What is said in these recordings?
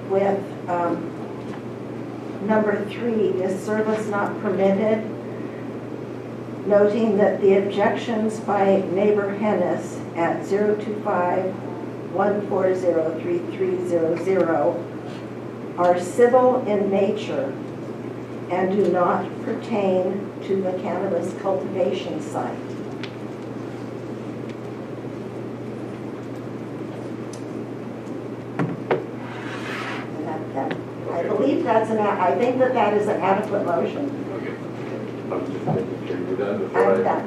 with number 3, is service not permitted, noting that the objections by neighbor Hennis at 025-140-3300 are civil in nature and do not pertain to the cannabis cultivation site. I believe that's I think that is an adequate motion. Okay. I was just making sure you were done before I'm I done.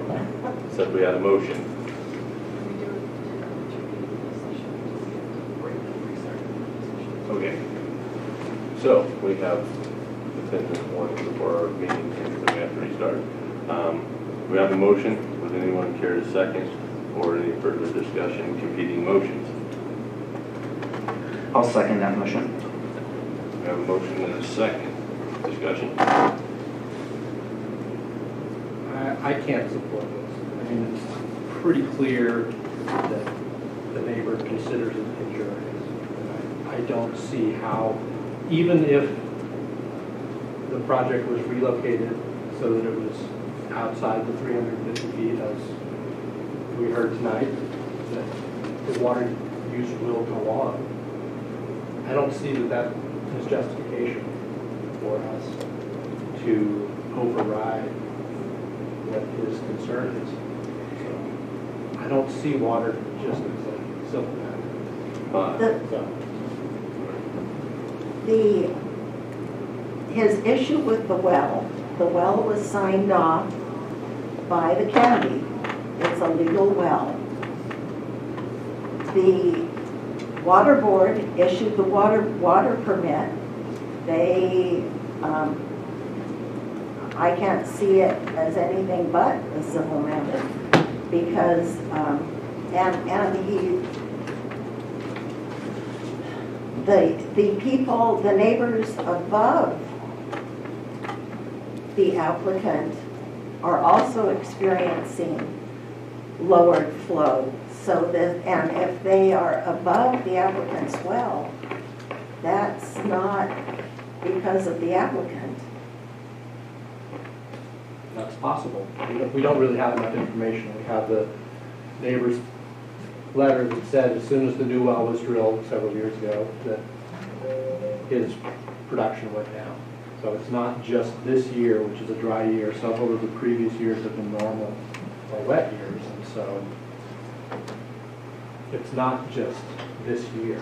said we had a motion. Okay. So we have the 10-minute warning before our meeting, and then we have to restart. We have a motion. Would anyone care to second or any further discussion, competing motions? I'll second that motion. We have a motion and a second. Discussion? I can't support this. I mean, it's pretty clear that the neighbor considers it injurious. I don't see how, even if the project was relocated so that it was outside the 350 feet, as we heard tonight, that the water use will go on. I don't see that is justification for us to override what his concern is. So I don't see water just as a simple matter. His issue with the well was signed off by the county. It's a legal well. The water board issued the water permit. They, I can't see it as anything but a civil matter because, the people, the neighbors above the applicant are also experiencing lowered flow. So that, and if they are above the applicant's well, that's not because of the applicant. That's possible. We don't really have enough information. We have the neighbor's letter that said as soon as the new well was drilled several years ago that his production went down. So it's not just this year, which is a dry year. Several of the previous years have been normal or wet years. And so it's not just this year,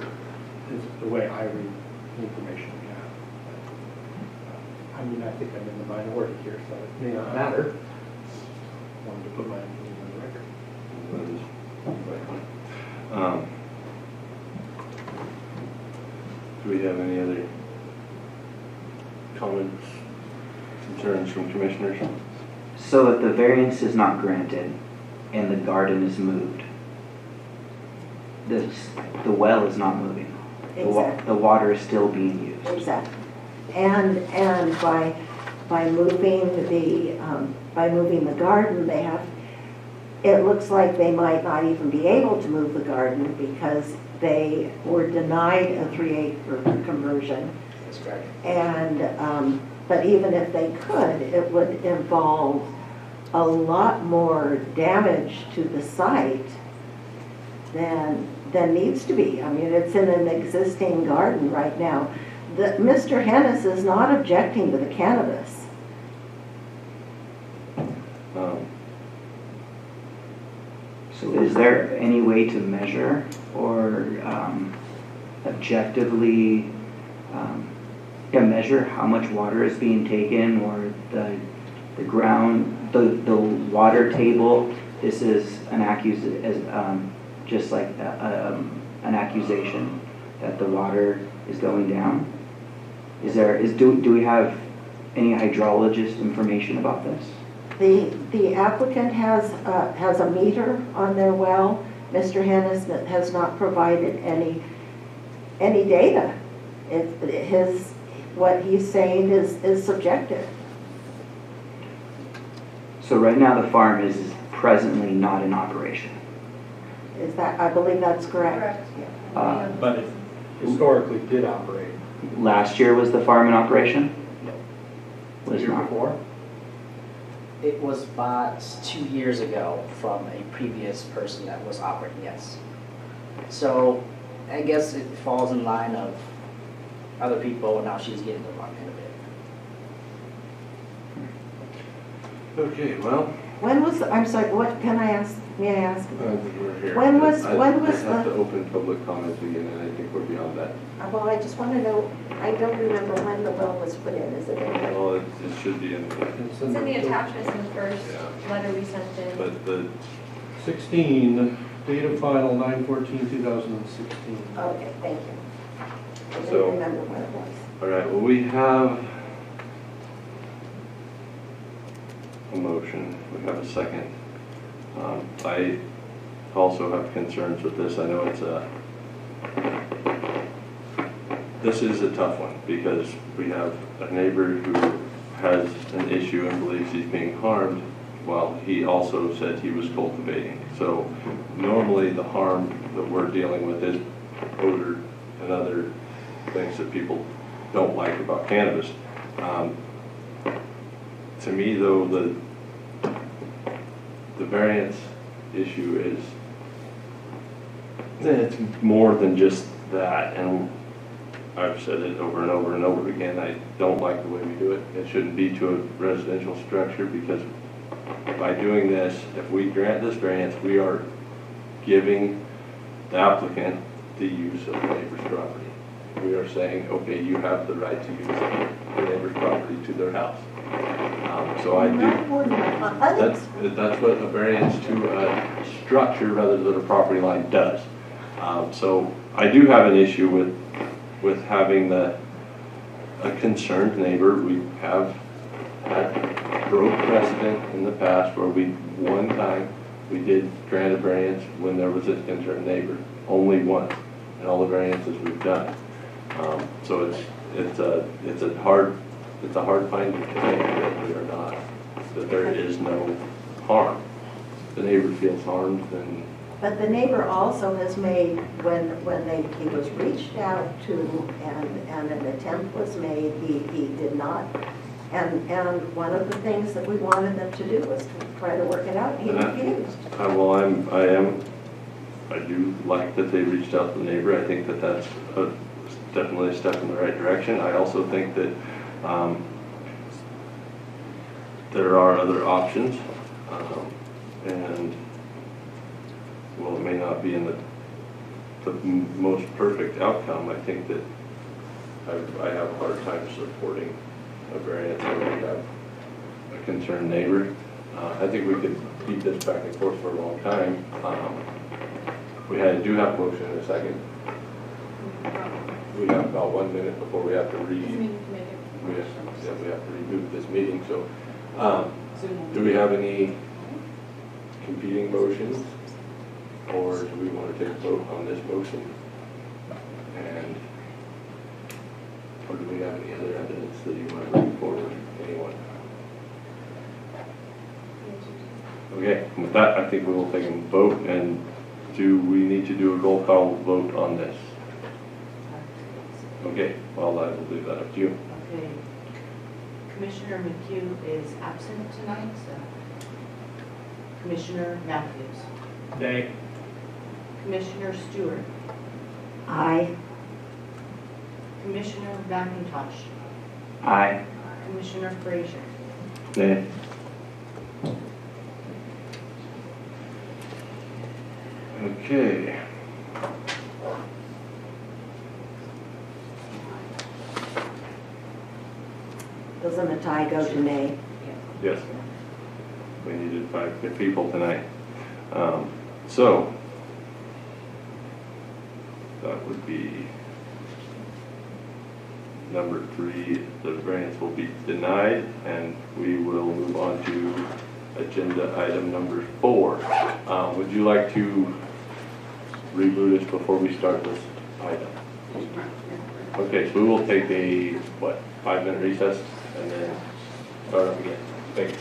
is the way I read the information we have. I mean, I think I'm in the minority here, so it may not matter. I wanted to put my opinion on the record. Do we have any other comments, concerns from commissioners? So that the variance is not granted and the garden is moved, the well is not moving. Exactly. The water is still being used. Exactly. And by moving the garden, they have. It looks like they might not even be able to move the garden because they were denied a 3-acre conversion. That's correct. And but even if they could, it would involve a lot more damage to the site than needs to be. I mean, it's in an existing garden right now. Mr. Hennis is not objecting to the cannabis. So is there any way to measure or objectively measure how much water is being taken, or the ground, the water table? This is an just like an accusation that the water is going down. Do we have any hydrologist information about this? The applicant has a meter on their well. Mr. Hennis has not provided any data. What he's saying is subjective. So right now the farm is presently not in operation. I believe that's correct. But it historically did operate. last year was the farm in operation? No. Was Year not. before? It was bought 2 years ago from a previous person that was operating, yes. So I guess it falls in line of other people, and now she's getting the wrong end of it. Okay, well, When was, I'm sorry, what, can I ask, may I ask? we're here. When was I have the, to open public comments again, and I think we're beyond that. well, I just want to know, I don't remember when the well was put in, is it in there? Well, it should be in the, It's in the attachments in the first Yeah. letter we sent in. but the, 16, date of final 9/14/2016. Okay, thank you. I So- don't remember when it was. all right, well, we have a motion, we have a second. I also have concerns with this. I know this is a tough one, because we have a neighbor who has an issue and believes he's being harmed, while he also said he was cultivating. So normally the harm that we're dealing with is odor and other things that people don't like about cannabis. To me, though, the variance issue is, it's more than just that, and I've said it over and over and over again, I don't like the way we do it. It shouldn't be to a residential structure, because by doing this, if we grant this variance, we are giving the applicant the use of the neighbor's property. We are saying, okay, you have the right to use the neighbor's property to their house. So I do. Not more than a hundred. That's what a variance to a structure rather than a property line does. So I do have an issue with having a concerned neighbor. We have had broke precedent in the past where one time we did grant a variance when there was a concerned neighbor, only once, in all the variances we've done. So it's a hard finding to make that we are not, that there is no harm. If the neighbor feels harmed, then But the neighbor also has made, when he was reached out to and an attempt was made, he did not. And one of the things that we wanted them to do was to try to work it out, he refused. well, I do like that they reached out to the neighbor. I think that that's definitely a step in the right direction. I also think that there are other options, and well, it may not be in the most perfect outcome. I think that I have a hard time supporting a variance where we have a concerned neighbor. I think we could keep this back and forth for a long time. We do have a motion in a second. We have about 1 minute before we have to we have to reboot this meeting. So, do we have any competing motions, or do we want to take a vote on this motion? And or do we have any other evidence that you want to bring forward? Anyone? Okay, with that, I think we will take a vote. And do we need to do a roll call vote on this? Okay, well, I will leave that up to you. Okay. Commissioner McHugh is absent tonight, so. Commissioner Matthews. Nay. Commissioner Stewart. Aye. Commissioner McIntosh. Aye. Commissioner Frazier. Nay. Okay. Doesn't a tie go to nay? Yes. We needed 5 good people tonight. So, that would be number 3. The variance will be denied, and we will move on to agenda item number 4. Would you like to reboot us before we start this item? Okay, so we will take a, 5-minute recess, and then start up again. Thank you.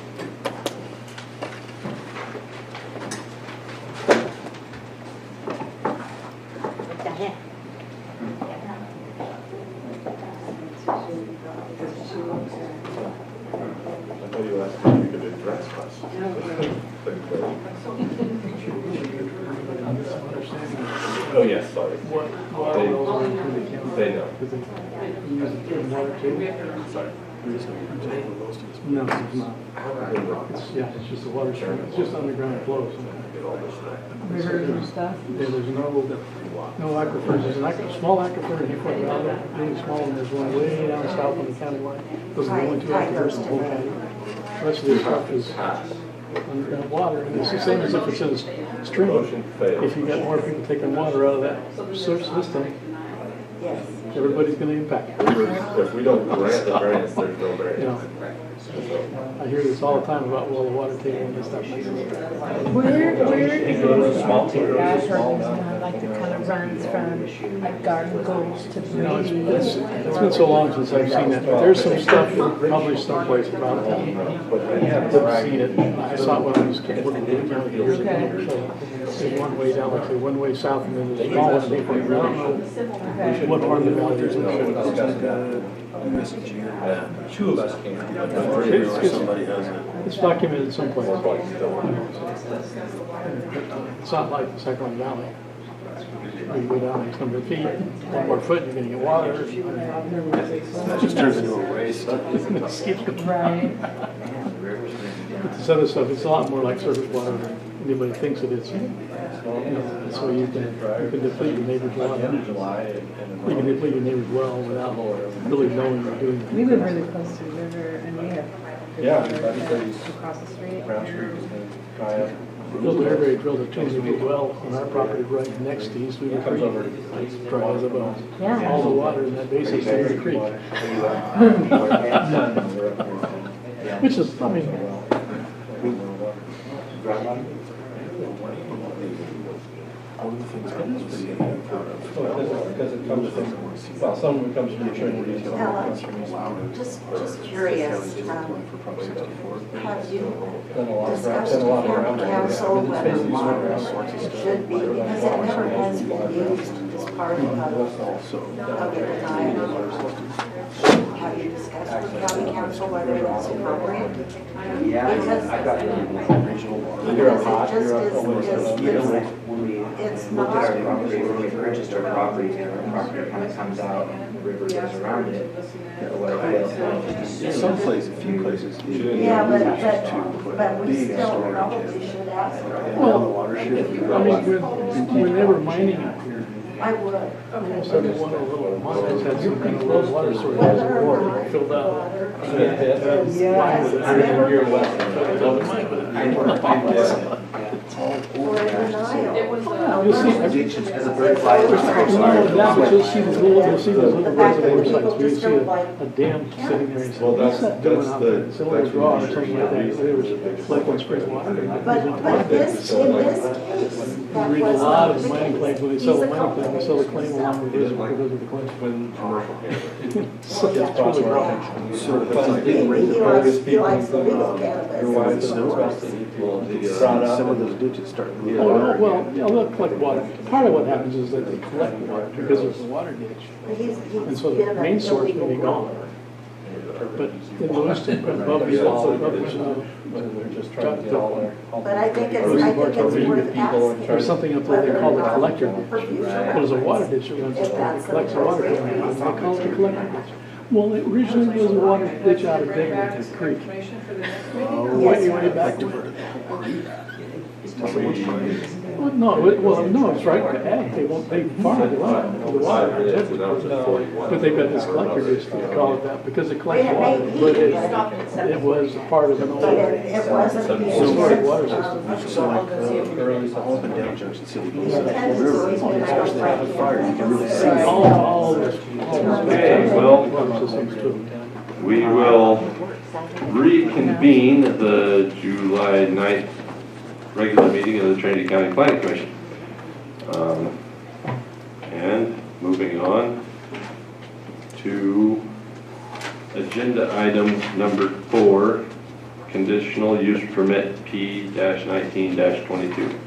Oh, yes, sorry. What water wells are included in the county? They know. Because they use it in water too? Sorry. No, it's not. It's, yeah, it's just a water stream. It's just underground flow. Rivers and stuff. Yeah, there's no aquifers. There's an small aquifer in Hayfork Valley, really small, and there's one way down south on the county line. Those are the only two aquifers in the whole county. The rest of this stuff is underground water, and it's the same as if it's in a stream. Motion failed. If you got more people taking water out of that source system, Yes. everybody's gonna impact. If we don't grant the variance, there's no You know, variance. I hear this all the time about, well, the water table and this stuff. Where is the guy from, like, that kind of runs from, like, Garden Goals to You know, Brady? it's been so long since I've seen that, but there's some stuff published someplace about that. I've seen it, I saw it when I was working in the county years ago. There's one way down, like, say, one way south, and then there's a small one, and I don't know what part of the valley it's in. Two of us can. It's documented someplace. It's not like the Sacramento Valley. You go down like some feet, 1 more foot, you're gonna get water. That just turns into a race. Right. But this other stuff, it's a lot more like surface water than anybody thinks it is. You know, so you can deplete your neighbor's water. You can deplete your neighbor's well without really knowing you're doing We it. live really close to the river, and we have Yeah, good water everybody's- across the street. Brown Street is going to dry up. Everybody drilled a 200-foot well on our property right next to East Weaver Creek. It's dry as a bone. Yeah. All the water in that basin is in the creek. Which is, I mean, Because it comes from, well, some of it comes from Trinity. some of it comes from East Weaver. Just curious, have you Done a lot of discussed done a lot with around county there. council It's whether basically water around there. should be, because it never has been used as part of the denial? Have you discussed with county council whether it's appropriate? Yeah, I got You're up hot, Because you're up it just always is, when we it's looked at our not, property, when we purchased our property, and our property kind of comes out and the river goes around it. Some places, a few places. yeah, but we still probably should ask. well, I mean, when they were mining it here, I would. almost every one of the little mines had some kind of low water source that filled out. Yes, it's never, You're west. or in denial. You'll see, As a bird flies. no, that, but you'll see those little reservoir sites, where you see a dam sitting there, and say, Well, what's that doing that's out the- there? It's a little that's draw or the something like that, they were collecting spring water. But this, in this case, that You read a was lot not of the mining case. claims, when they He's sell a the mining claim, they sell the company. claim along with the reservoir, because of the claim. When commercial cannabis. So that's really wrong. Sort of He likes the legal cannabis. Your wife snows some of those ditches start to leak Oh, water. well, yeah, they'll collect water. Part of what happens is that they collect water because there's a water ditch. And so the main source may be gone. But it goes to above the They're just trying to get all their. But I think it's worth asking. There's something up there they call the collector ditch. For future There's a water ditch that runs up there, that collects the water. They call it the collector ditch. Well, it originally was a water ditch out of Big Creek. Way back to Well, no, it's right. They won't, they farm it around the water. But they've got this collector ditch, they call it that, because it collects water. But it was a part of an old But it wasn't. historic water system. So like, up and down Junction City, It has always been especially out of fire, you can really see. All those Okay, well, water systems too. we will reconvene the July 9th regular meeting of the Trinity County Planning Commission. And moving on to agenda item number 4, conditional use permit P-19-22.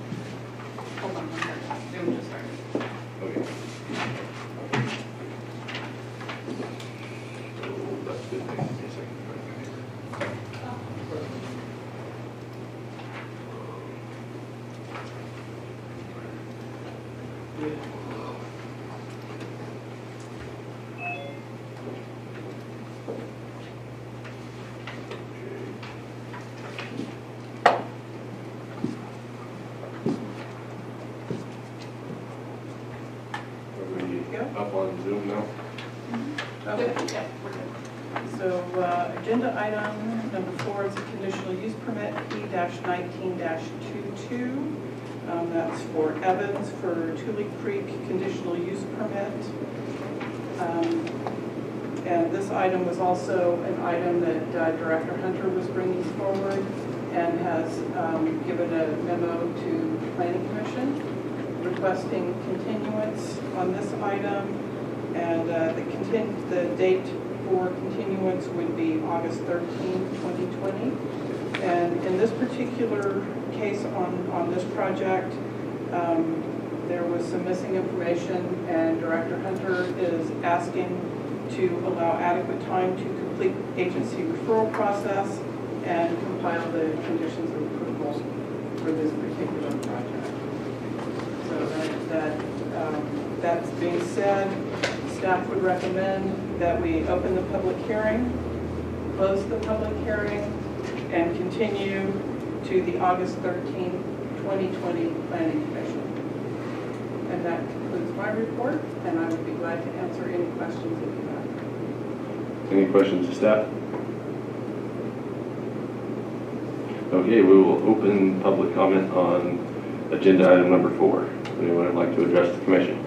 Okay. Okay. So, agenda item number 4 is a conditional use permit, P-19-22. That's for Evans for Tule Creek conditional use permit. And this item was also an item that Director Hunter was bringing forward and has given a memo to the Planning Commission requesting continuance on this item. And the date for continuance would be August 13, 2020. And in this particular case on this project, there was some missing information, and Director Hunter is asking to allow adequate time to complete agency referral process and compile the conditions of approval for this particular project. So that's being said, staff would recommend that we open the public hearing, close the public hearing, and continue to the August 13, 2020 Planning Commission. And that concludes my report, and I would be glad to answer any questions that you have. Any questions to staff? Okay, we will open public comment on agenda item number 4. Anyone would like to address the commission?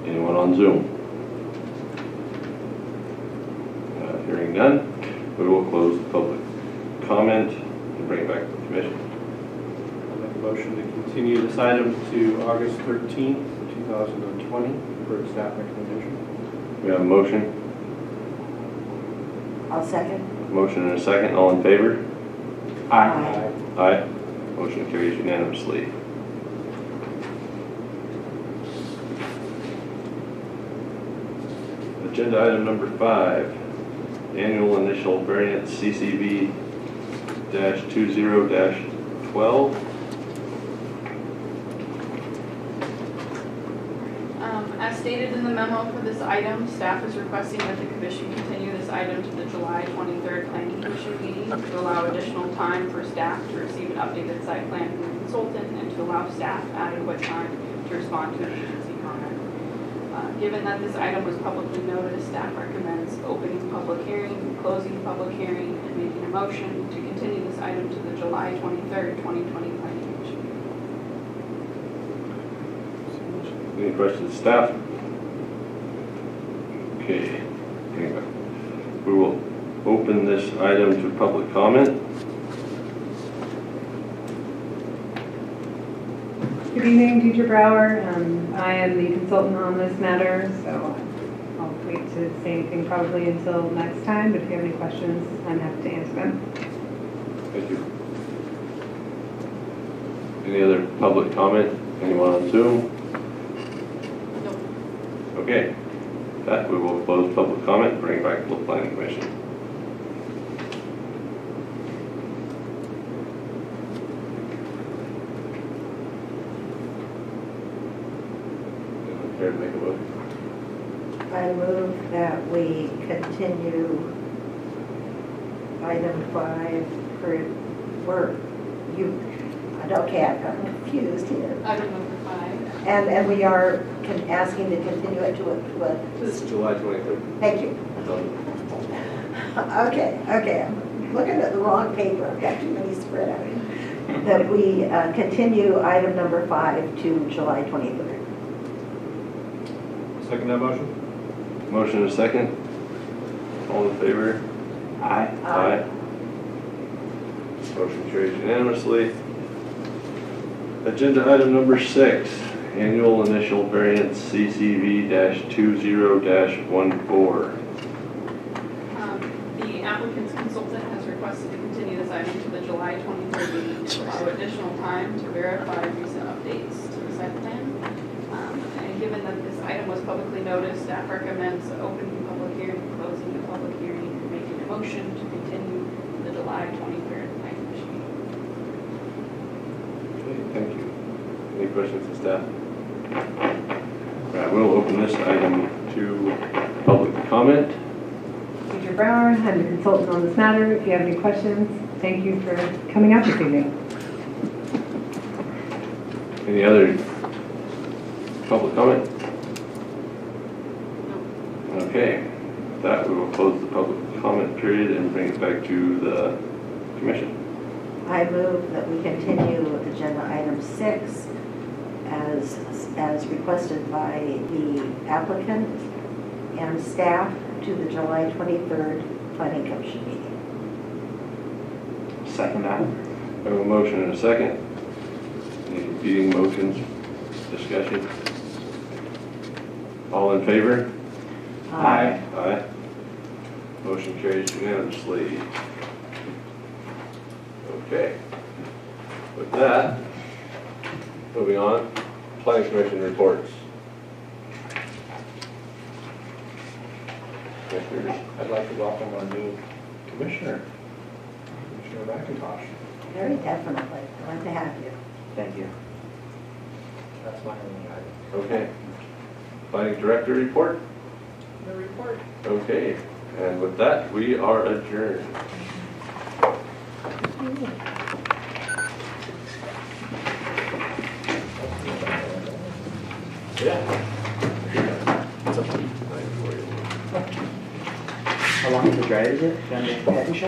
Anyone on Zoom? Hearing none, we will close the public comment and bring it back to the commission. I'll make a motion to continue this item to August 13th, 2020 for staff recommendation. We have a motion. I'll second. Motion and a second. All in favor? Aye. Aye. Motion carries unanimously. Agenda item number 5, annual initial variance CCV-20-12. As stated in the memo for this item, staff is requesting that the commission continue this item to the July 23rd Planning Commission meeting to allow additional time for staff to receive an updated site plan from the consultant and to allow staff adequate time to respond to an agency comment. Given that this item was publicly noticed, staff recommends opening the public hearing, closing the public hearing, and making a motion to continue this item to the July 23rd, 2020 Planning Commission meeting. Any questions, staff? Okay. We will open this item to public comment. Good evening, Teacher Brower. I am the consultant on this matter, so I'll wait to say anything probably until next time, but if you have any questions, I'm happy to answer them. Thank you. Any other public comment? Anyone on Zoom? Okay. That we will close public comment, bring it back to the Planning Commission. Anyone care to make a motion? I move that we continue item 5 for work. Okay, I've gotten confused here. Item number 5. And we are asking to continue it to what? It's July 23rd. Thank you. Okay, I'm looking at the wrong paper. I've got too many spread out. That we continue item number 5 to July 23rd. Second that motion? Motion and a second. All in favor? Aye. Aye. Motion carries unanimously. Agenda item number 6, annual initial variance CCV-20-14. The applicant's consultant has requested to continue this item to the July 23rd meeting to allow additional time to verify recent updates to the site plan. And given that this item was publicly noticed, staff recommends opening the public hearing, closing the public hearing, and making a motion to continue the July 23rd Planning Commission meeting. Okay, thank you. Any questions to staff? Right, we'll open this item to public comment. Teacher Brower, I'm the consultant on this matter. If you have any questions, thank you for coming out this evening. Any other public comment? Okay, with that, we will close the public comment period and bring it back to the commission. I move that we continue with agenda item 6 as requested by the applicant and staff to the July 23rd Planning Commission meeting. Second that. I have a motion and a second. Any competing motions, discussion? All in favor? Aye. Aye. Motion carries unanimously. Okay. With that, moving on, Planning Commission reports. Commissioners? I'd like to welcome our new commissioner, Commissioner McIntosh. Very definitely. Glad to have you. Thank you. That's my only item. Okay. Planning Director report? The report. Okay. And with that, we are adjourned. Yeah. How long of a drive is it? Down to Patton Shop?